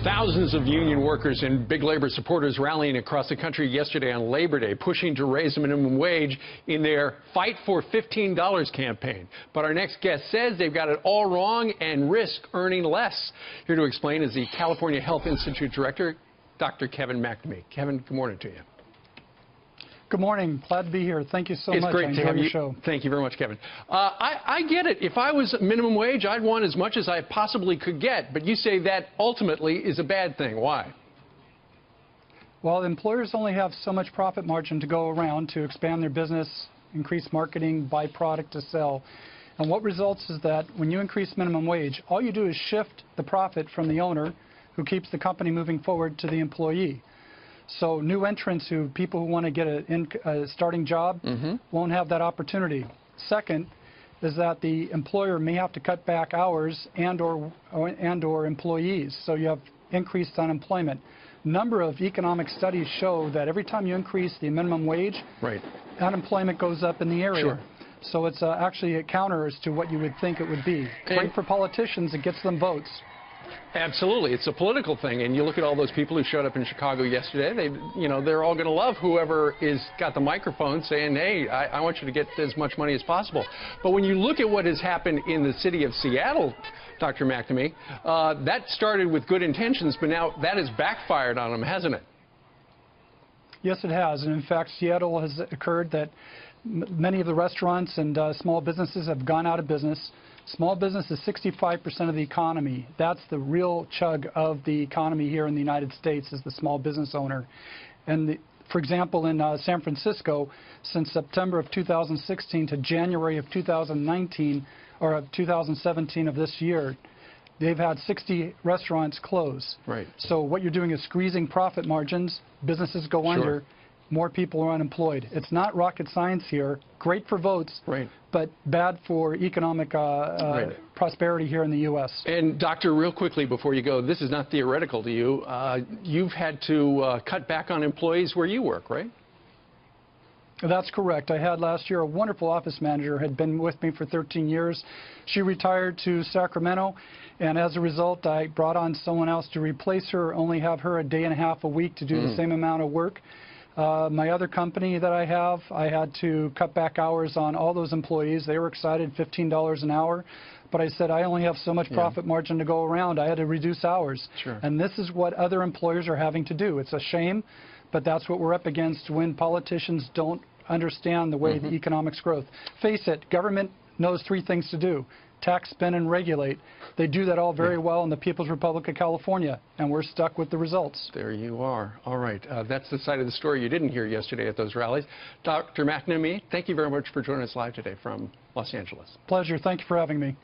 Thousands of union workers and big labor supporters rallying across the country yesterday on Labor Day, pushing to raise the minimum wage in their Fight for $15 campaign. But our next guest says they've got it all wrong and risk earning less. Here to explain is the California Health Institute Director, Dr. Kevin McNamee. Kevin, good morning to you. Good morning. Glad to be here. Thank you so much. It's great to have you. Show. Thank you very much, Kevin. I get it. If I was minimum wage, I'd want as much as I possibly could get. But you say that ultimately is a bad thing. Why? Well, employers only have so much profit margin to go around to expand their business, increase marketing, buy product to sell. And what results is that when you increase minimum wage, all you do is shift the profit from the owner, who keeps the company moving forward, to the employee. So new entrants, people who want to get a starting job, won't have that opportunity. Second is that the employer may have to cut back hours and/or employees, so you have increased unemployment. Number of economic studies show that every time you increase the minimum wage, unemployment goes up in the area. Sure. So it's actually a counter as to what you would think it would be. Great for politicians, it gets them votes. Absolutely. It's a political thing, and you look at all those people who showed up in Chicago yesterday, they're all going to love whoever is got the microphone saying, hey, I want you to get as much money as possible. But when you look at what has happened in the city of Seattle, Dr. McNamee, that started with good intentions, but now that has backfired on them, hasn't it? Yes, it has. And in fact, Seattle has occurred that many of the restaurants and small businesses have gone out of business. Small business is 65% of the economy. That's the real chug of the economy here in the United States, is the small business owner. And for example, in San Francisco, since September of 2016 to January of 2019, or of 2017 of this year, they've had 60 restaurants close. Right. So what you're doing is squeezing profit margins. Businesses go under. More people are unemployed. It's not rocket science here. Great for votes, but bad for economic prosperity here in the U.S. And, Doctor, real quickly before you go, this is not theoretical to you. You've had to cut back on employees where you work, right? That's correct. I had last year a wonderful office manager, had been with me for 13 years. She retired to Sacramento, and as a result, I brought on someone else to replace her, only have her a day and a half a week to do the same amount of work. My other company that I have, I had to cut back hours on all those employees. They were excited, $15 an hour. But I said, I only have so much profit margin to go around. I had to reduce hours. And this is what other employers are having to do. It's a shame, but that's what we're up against when politicians don't understand the way the economics growth. Face it, government knows three things to do: tax, spend, and regulate. They do that all very well in the People's Republic of California, and we're stuck with the results. There you are. All right. That's the side of the story you didn't hear yesterday at those rallies. Dr. McNamee, thank you very much for joining us live today from Los Angeles. Pleasure. Thank you for having me.